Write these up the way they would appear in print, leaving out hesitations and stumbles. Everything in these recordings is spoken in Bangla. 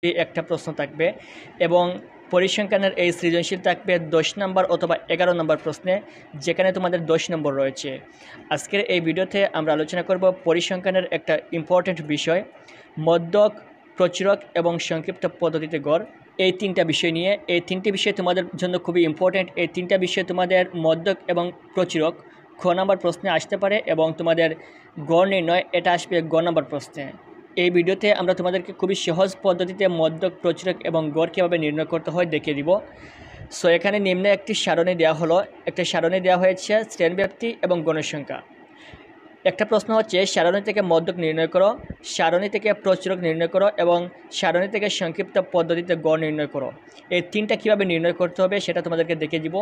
একটা প্রশ্ন থাকবে এবং পরিসংখ্যানের এই সৃজনশীল থাকবে 10 নম্বর অথবা 11 নম্বর প্রশ্নে, যেখানে তোমাদের 10 নম্বর রয়েছে। আজকের এই ভিডিওতে আমরা আলোচনা করব পরিসংখ্যানের একটা ইম্পর্টেন্ট বিষয়, মধ্যক, প্রচুরক এবং সংক্ষিপ্ত পদ্ধতিতে গড়। এই তিনটা বিষয় নিয়ে, এই তিনটি বিষয় তোমাদের জন্য খুবই ইম্পর্টেন্ট। এই তিনটা বিষয় তোমাদের মধ্যক এবং প্রচুরক খ নম্বর প্রশ্নে আসতে পারে এবং তোমাদের গড় নির্ণয় এটা আসবে গ নম্বর প্রশ্নে। এই ভিডিওতে আমরা তোমাদেরকে খুবই সহজ পদ্ধতিতে মধ্যক, প্রচুরক এবং গড় কীভাবে নির্ণয় করতে হয় দেখিয়ে দিব। সো এখানে নিম্নে একটি সারণী দেওয়া হলো, একটা সারণী দেওয়া হয়েছে শ্রেণীব্যাপ্তি এবং গণসংখ্যা। একটা প্রশ্ন হচ্ছে সারণী থেকে মধ্যক নির্ণয় করো, সারণী থেকে প্রচুরক নির্ণয় করো এবং সারণী থেকে সংক্ষিপ্ত পদ্ধতিতে গড় নির্ণয় করো। এই তিনটা কীভাবে নির্ণয় করতে হবে সেটা তোমাদেরকে দেখিয়ে দিব।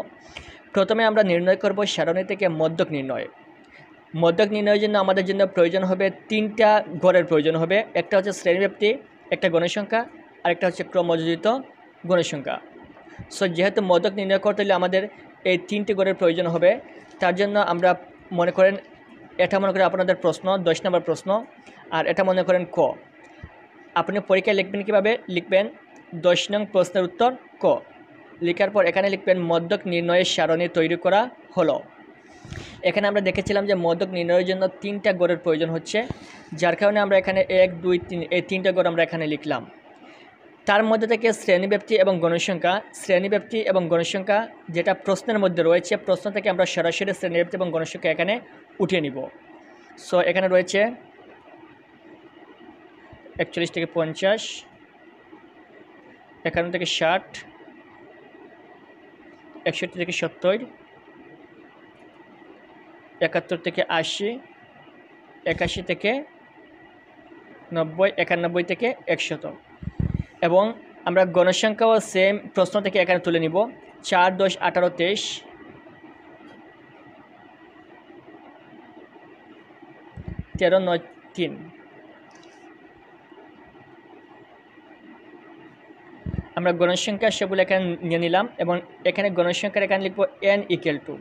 প্রথমে আমরা নির্ণয় করব সারণী থেকে মধ্যক নির্ণয়। মধ্যক নির্ণয়ের জন্য আমাদের জন্য প্রয়োজন হবে তিনটা গড়ের প্রয়োজন হবে। একটা হচ্ছে শ্রেণীব্যাপ্তি, একটা গণসংখ্যা, আর একটা হচ্ছে ক্রমযোজিত গণসংখ্যা। সো যেহেতু মধ্যক নির্ণয় করতে হলে আমাদের এই তিনটি গড়ের প্রয়োজন হবে, তার জন্য আমরা মনে করেন এটা মনে করেন আপনাদের প্রশ্ন 10 নম্বর প্রশ্ন, আর এটা মনে করেন ক। আপনি পরীক্ষায় লিখবেন কীভাবে লিখবেন, 10 নং প্রশ্নের উত্তর ক লেখার পর এখানে লিখবেন মধ্যক নির্ণয়ের সারণী তৈরি করা হলো। এখানে আমরা দেখেছিলাম যে মধ্যক নির্ণয়ের জন্য তিনটা গড়ের প্রয়োজন হচ্ছে, যার কারণে আমরা এখানে 1, 2, 3 এই তিনটা গড় আমরা এখানে লিখলাম। তার মধ্যে থেকে শ্রেণীব্যাপ্তি এবং গণসংখ্যা, শ্রেণীব্যাপ্তি এবং গণসংখ্যা যেটা প্রশ্নের মধ্যে রয়েছে, প্রশ্ন থেকে আমরা সরাসরি শ্রেণীব্যাপ্তি এবং গণসংখ্যা এখানে উঠিয়ে নিব। সো এখানে রয়েছে 41 থেকে 50, 51 থেকে 60, 61 থেকে 70, 71 থেকে 80, 81 থেকে 90, 91 থেকে 100। এবং আমরা গণসংখ্যাও সেম প্রশ্ন থেকে এখানে তুলে নিব। 4, 10, 18, 23, 13, 9, 3। আমরা গণসংখ্যা সেগুলো এখানে নিয়ে নিলাম এবং এখানে গণসংখ্যার এখানে লিখব n = 2।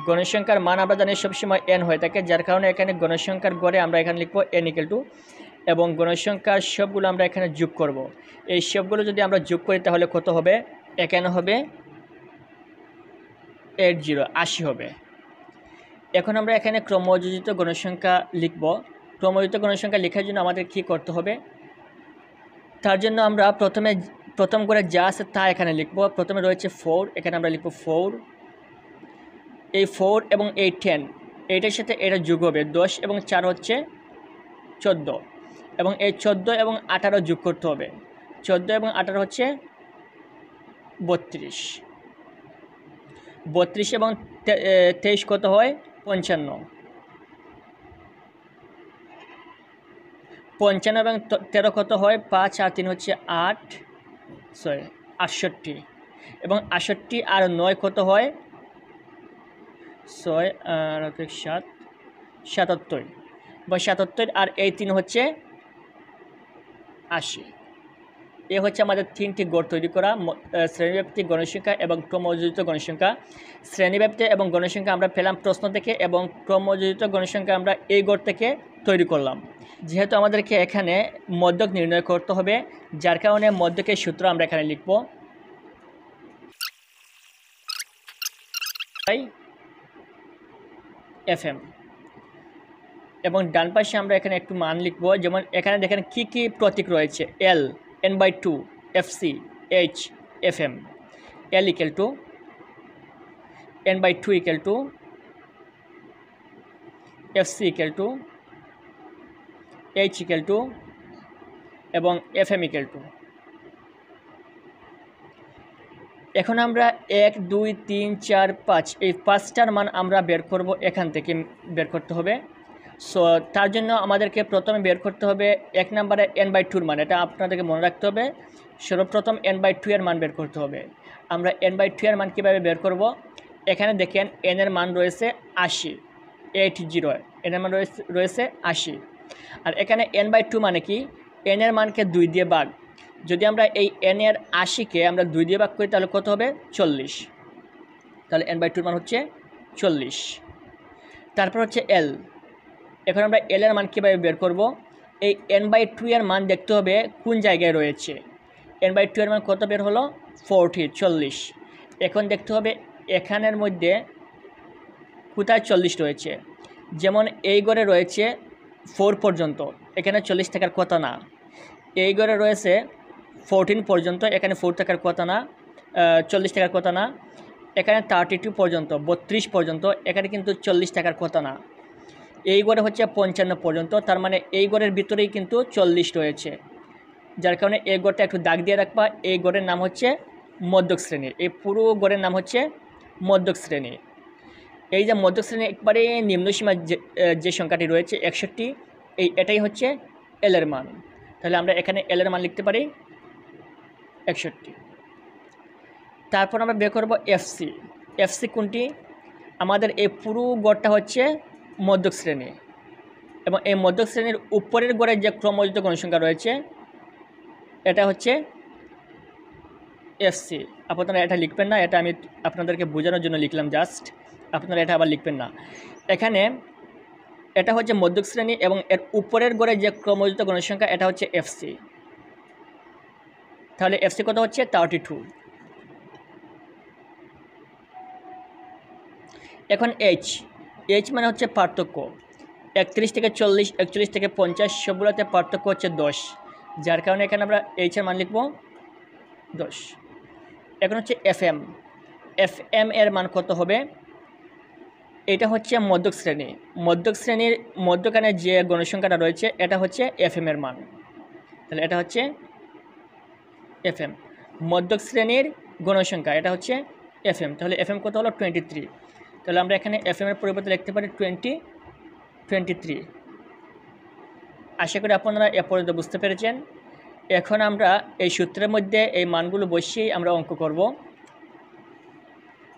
গণসংখ্যার মান আমরা জানি সবসময় n হয়ে থাকে, যার কারণে এখানে গণসংখ্যার গড়ে আমরা এখানে লিখব n = 2 এবং গণসংখ্যার সবগুলো আমরা এখানে যোগ করব। এই সবগুলো যদি আমরা যোগ করি তাহলে কত হবে, এখানে হবে 80 হবে। এখন আমরা এখানে ক্রমযোজিত গণসংখ্যা লিখব। ক্রমযোজিত গণসংখ্যা লেখার জন্য আমাদের কি করতে হবে, তার জন্য আমরা প্রথম করে যা আছে তা এখানে লিখব। প্রথমে রয়েছে 4, এখানে আমরা লিখব 4। এই 4 এবং এই 10 এইটার সাথে এটা যোগ হবে, 10 এবং 4 হচ্ছে 14 এবং এই 14 এবং 18 যোগ করতে হবে। 14 এবং 18 হচ্ছে 32। 32 এবং 23 কত হয়, 55। 55 এবং 13 কত হয়, 5 আর 3 হচ্ছে 68 এবং 68 আর 9 কত হয়, 6 আর 7, 77 এবং 77 আর এই 3 হচ্ছে 80। এ হচ্ছে আমাদের তিনটি গড় তৈরি করা, শ্রেণীব্যাপ্তি, গণসংখ্যা এবং ক্রমযোজিত গণসংখ্যা। শ্রেণীব্যাপ্তি এবং গণসংখ্যা আমরা পেলাম প্রশ্ন থেকে এবং ক্রমযোজিত গণসংখ্যা আমরা এই গড় থেকে তৈরি করলাম। যেহেতু আমাদেরকে এখানে মধ্যক নির্ণয় করতে হবে, যার কারণে মধ্যকের সূত্র আমরা এখানে লিখব FM এবং ডান পাশে আমরা এখানে একটু মান লিখব। যেমন এখানে দেখেন কি কি প্রতীক রয়েছে, L, n/2, FC, H, FM। L = n/2 = FC = H = এবং FM = এখন আমরা 1, 2, 3, 4, 5 এই 5টার মান আমরা বের করব, এখান থেকে বের করতে হবে। সো তার জন্য আমাদেরকে প্রথমে বের করতে হবে 1 নম্বরে n/2 এর মান, এটা আপনাদেরকে মনে রাখতে হবে। সর্বপ্রথম n/2 এর মান বের করতে হবে। আমরা n/2 এর মান কীভাবে বের করব, এখানে দেখেন n এর মান রয়েছে 80, 80 n এর মান রয়েছে 80। আর এখানে n/2 মানে কি, n এর মানকে 2 দিয়ে ভাগ। যদি আমরা এই n এর 80কে আমরা 2 দিয়ে ভাগ করি তাহলে কত হবে, 40। তাহলে n/2 এর মান হচ্ছে 40। তারপর হচ্ছে L। এখন আমরা L এর মান কীভাবে বের করব, এই n/2 এর মান দেখতে হবে কোন জায়গায় রয়েছে। n/2 এর মান কত বের হলো? 40। এখন দেখতে হবে এখানের মধ্যে কোথায় 40 রয়েছে। যেমন এই ঘরে রয়েছে 4 পর্যন্ত, এখানে 40 থাকার কথা না। এই ঘরে রয়েছে 14 পর্যন্ত, এখানে 4 থাকার কথা না, 40 থাকার কথা না। এখানে 32 পর্যন্ত, 32 পর্যন্ত, এখানে কিন্তু 40 থাকার কথা না। এই ঘরে হচ্ছে 55 পর্যন্ত, তার মানে এই ঘরের ভিতরেই কিন্তু 40 রয়েছে। যার কারণে এই ঘরটা একটু দাগ দিয়ে রাখবা। এই ঘরের নাম হচ্ছে মধ্যক শ্রেণী। এই পুরো ঘরের নাম হচ্ছে মধ্যক শ্রেণী। এই যে মধ্যক শ্রেণী একবারে নিম্নসীমা যে সংখ্যাটি রয়েছে 61, এটাই হচ্ছে এল এর মান। তাহলে আমরা এখানে এল এর মান লিখতে পারি 61। তারপর আমরা বের করব এফসি। এফসি কোনটি? আমাদের এই পুরো গড়টা হচ্ছে মধ্যক শ্রেণী, এবং এই মধ্যক শ্রেণীর উপরের গড়ের যে ক্রমযুক্ত গণসংখ্যা রয়েছে এটা হচ্ছে এফসি। আপনারা এটা লিখবেন না, এটা আমি আপনাদেরকে বোঝানোর জন্য লিখলাম জাস্ট, আপনারা এটা আবার লিখবেন না। এখানে এটা হচ্ছে মধ্যক শ্রেণী এবং এর উপরের গড়ে যে ক্রমযুক্ত গণসংখ্যা এটা হচ্ছে এফসি। তাহলে এফসি কত হচ্ছে? 32। এখন এইচ মানে হচ্ছে পার্থক্য। 31 থেকে 40, 41 থেকে 50 সবগুলোতে পার্থক্য হচ্ছে 10, যার কারণে এখানে আমরা এইচের মান লিখব 10। এখন হচ্ছে এফএম। এফএম এর মান কত হবে? এটা হচ্ছে মধ্যক শ্রেণী। মধ্যক শ্রেণীর মধ্যখানে যে গণসংখ্যাটা রয়েছে এটা হচ্ছে এফএম এর মান। তাহলে এটা হচ্ছে এফএম, মধ্যক শ্রেণীর গণসংখ্যা, এটা হচ্ছে এফএম। তাহলে এফএম কত হলো? 23। তাহলে আমরা এখানে এফএম এর পরিবর্তে লিখতে পারি 23। আশা করি আপনারা এ পর্যন্ত বুঝতে পেরেছেন। এখন আমরা এই সূত্রের মধ্যে এই মানগুলো বসিয়েই আমরা অঙ্ক করব।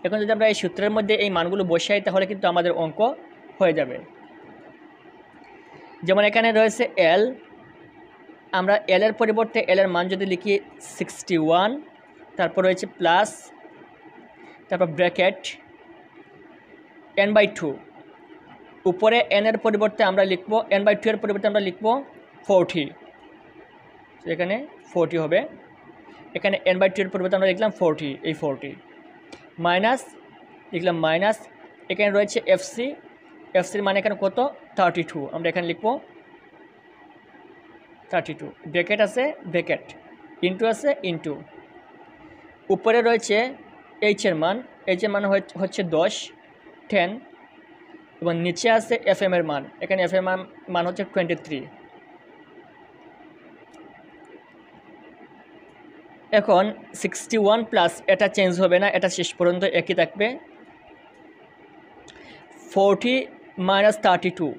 এখন যদি আমরা এই সূত্রের মধ্যে এই মানগুলো বসাই তাহলে কিন্তু আমাদের অঙ্ক হয়ে যাবে। যেমন এখানে রয়েছে এল, আমরা এল এর পরিবর্তে এল এর মান যদি লিখি 61, তারপর রয়েছে প্লাস, তারপর ব্র্যাকেট n/2, উপরে n এর পরিবর্তে আমরা লিখব n/2 এর পরিবর্তে আমরা লিখব 40, এখানে 40 হবে। এখানে n/2 এর পরিবর্তে আমরা লিখলাম 40, এই 40 মাইনাস লিখলাম মাইনাস, এখানে রয়েছে এফসি। এফসির মানে এখানে কত? 32, আমরা এখানে লিখব 32, ব্র্যাকেট আছে ব্র্যাকেট, ইন্টু আছে ইন্টু, উপরে রয়েছে এইচের মান, এইচের মান হচ্ছে 10 এবং নিচে আছে এফএম এর মান, এখানে এফএম এর মান হচ্ছে 23। এখন 61 প্লাস, এটা চেঞ্জ হবে না, এটা শেষ পর্যন্ত একই থাকবে। 40 মাইনাস 32,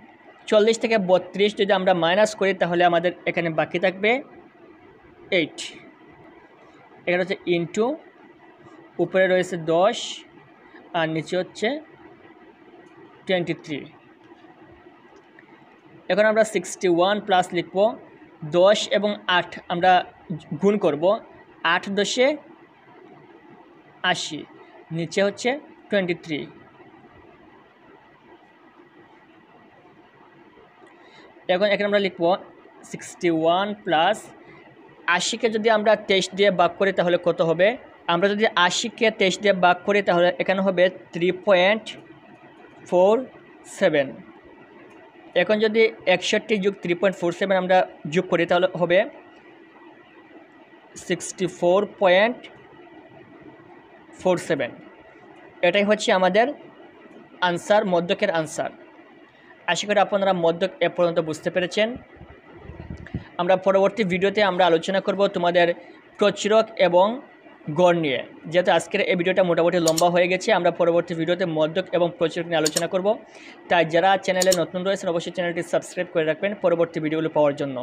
40 থেকে 32 যদি আমরা মাইনাস করি তাহলে আমাদের এখানে বাকি থাকবে 8। এখানে হচ্ছে ইন্টু, উপরে রয়েছে 10 আর নিচে হচ্ছে 23। এখন আমরা 61 প্লাস লিখব, 10 এবং 8 আমরা গুণ করব, 8 10 80, নিচে হচ্ছে 23। এখন এখানে আমরা লিখব 61 প্লাস 80কে যদি আমরা 23 দিয়ে ভাগ করি তাহলে কত হবে? আমরা যদি 80কে 23 দিয়ে ভাগ করি তাহলে এখানে হবে 3.47। এখন যদি 61 যোগ 3.47 আমরা যোগ করি তাহলে হবে 64.47। এটাই হচ্ছে আমাদের আনসার, মধ্যকের আনসার। আশা করি আপনারা মধ্যক এ পর্যন্ত বুঝতে পেরেছেন। আমরা পরবর্তী ভিডিওতে আমরা আলোচনা করব তোমাদের প্রচুরক এবং গড় নিয়ে। যেহেতু আজকের এই ভিডিওটা মোটামুটি লম্বা হয়ে গেছে, আমরা পরবর্তী ভিডিওতে মধ্যক এবং প্রচুরক নিয়ে আলোচনা করব। তাই যারা চ্যানেলে নতুন রয়েছেন অবশ্যই চ্যানেলটি সাবস্ক্রাইব করে রাখবেন পরবর্তী ভিডিওগুলো পাওয়ার জন্য।